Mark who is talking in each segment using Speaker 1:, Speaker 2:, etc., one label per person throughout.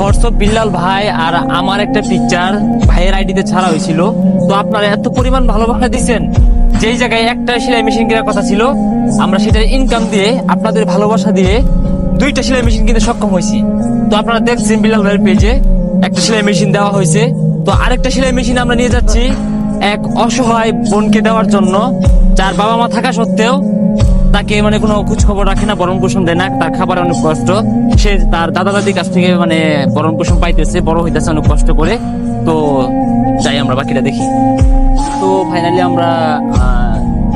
Speaker 1: WhatsApp Billal ভাই আর আমার একটা পিকচার ভাইয়ের আইডিতে ছাড়া হয়েছিল। তো আপনারা এত পরিমাণ ভালোবাসা দিচ্ছেন, যেই জায়গায় একটা সেলাই মেশিন কেনার কথা ছিল আমরা সেটার ইনকাম দিয়ে আপনাদের ভালোবাসা দিয়ে 2টা সেলাই মেশিন কিনতে সক্ষম হয়েছি। তো আপনারা দেখছেন বিল্লাল ভাইয়ের পেজে একটা সেলাই মেশিন দেওয়া হয়েছে। তো আরেকটা সেলাই মেশিন আমরা নিয়ে যাচ্ছি এক অসহায় বোনকে দেওয়ার জন্য, যার বাবা মা থাকা সত্ত্বেও তাকে মানে কোনো খোঁজ খবর রাখে না, ভরণ পোষণ দেয় না, তার খাবার অনেক কষ্ট। সে তার দাদা দাদির কাছ থেকে মানে ভরণ পোষণ পাইতেছে, বড় হইতেছে অনেক কষ্ট করে। তো যাই আমরা বাকিটা দেখি। তো ফাইনালি আমরা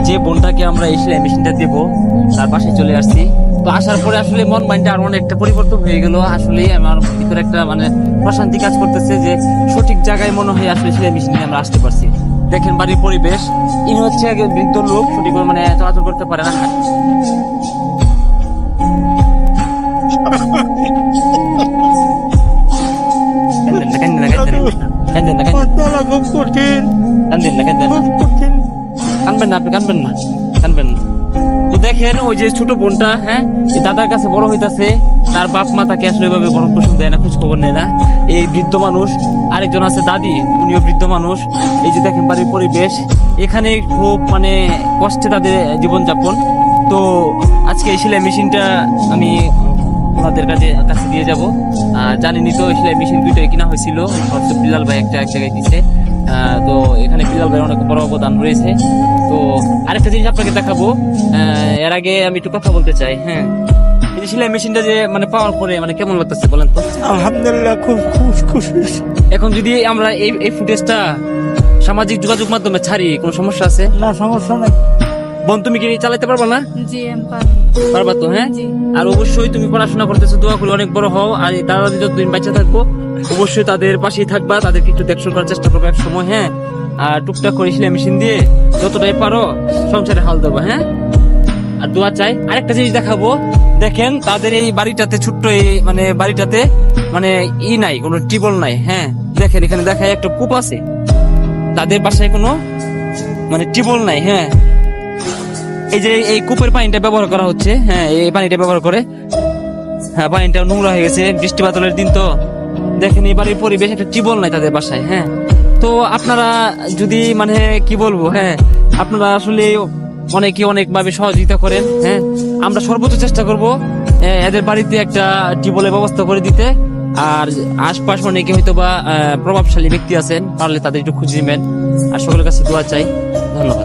Speaker 1: যে বোনটাকে আমরা এই সেলাই মেশিনটা দেবো তার বাসায় চলে আসছি। তো আসার পরে আসলে মন মাইন্ডটা আর অনেকটা পরিবর্তন হয়ে গেল। আসলে আমার ভিতরে একটা মানে প্রশান্তি কাজ করতেছে যে সঠিক জায়গায় মনে হয় আসলে সেলাই মেশিন নিয়ে আমরা আসতে পারছি। দেখেন বাড়ির পরিবেশ, ইনি হচ্ছে এক বৃদ্ধ লোক, সঠিক মানে চলাচল করতে পারে না। কানবেন না, আপনি কানবেন না, কানবেন না। তো দেখেন ওই যে ছোট বোনটা, হ্যাঁ, দাদার কাছে বড় হইতাছে, তার বাপ মা তাকে আসলে এভাবে ভরণ পোষণ দেয় না, খোঁজ খবর নেয় না। এই বৃদ্ধ মানুষ, আরেকজন আছে দাদি, উনিও বৃদ্ধ মানুষ। এই যে দেখেন বাড়ির পরিবেশ, এখানে খুব মানে কষ্টে তাদের জীবনযাপন। তো আজকে এই সেলাই মেশিনটা আমি ওনাদের কাছে দিয়ে যাব। জানেনই তো সেলাই মেশিন 2টাই কিনা হয়েছিল, বিল্লাল ভাই একটা এক জায়গায় দিচ্ছে। তো এখানে বিল্লাল ভাই অনেক বড় অবদান রয়েছে। তো আরেকটা জিনিস আপনাকে দেখাবো, এর আগে আমি একটু কথা বলতে চাই। হ্যাঁ, এই সেলাই মেশিনটা যে মানে পাওয়ার পরে মানে কেমন লাগতেছে বলেন তো?
Speaker 2: আলহামদুলিল্লাহ, খুব খুশি।
Speaker 1: এখন যদি আমরা এই ফুটেজটা সামাজিক যোগাযোগ মাধ্যমে ছাড়ি, কোনো সমস্যা আছে?
Speaker 2: না, সমস্যা নাই।
Speaker 1: বোন, তুমি কি চালাতে পারবা না?
Speaker 3: জি আমি পারবো।
Speaker 1: পারবা তো? হ্যাঁ,
Speaker 3: জি।
Speaker 1: আর অবশ্যই তুমি পড়াশোনা করতেছো, দোয়া করে অনেক বড় হও। আর দাদা দিদি যতদিন বাচ্চা থাকবো অবশ্যই তাদের পাশেই থাকবা, তাদেরকে একটু দেখশন করার চেষ্টা করবো এক সময়। হ্যাঁ, আর টুকটাক করে সেলাই মেশিন দিয়ে যতটাই পারো সংসারে হাল দেবো। হ্যাঁ, আর দোয়া চাই। আরেকটা জিনিস দেখাবো, দেখেন তাদের এই বাড়িটাতে, ছোট্ট এই মানে বাড়িটাতে মানে নাই, কোনো টিবল নাই। হ্যাঁ, দেখেন এখানে দেখায় একটা কূপ আছে, তাদের বাসায় কোনো মানে টিবল নাই। হ্যাঁ, এই যে এই কূপের পানিটা ব্যবহার করা হচ্ছে। হ্যাঁ, এই পানিটা ব্যবহার করে, হ্যাঁ, পানিটা নোংরা হয়ে গেছে, বৃষ্টি বাদলের দিন। তো দেখেন এই বাড়ির পরিবেশ, একটা টিবল নাই তাদের বাসায়। হ্যাঁ, তো আপনারা যদি মানে কি বলবো, হ্যাঁ, আপনারা আসলে অনেকে অনেকভাবে সহযোগিতা করেন। হ্যাঁ, আমরা সর্বোচ্চ চেষ্টা করব এদের বাড়িতে একটা টিবলের ব্যবস্থা করে দিতে। আর আশপাশ অনেকে হয়তো বা প্রভাবশালী ব্যক্তি আছেন, পারলে তাদের একটু খুঁজে নেবেন। আর সকলের কাছে দোয়া চাই। ধন্যবাদ।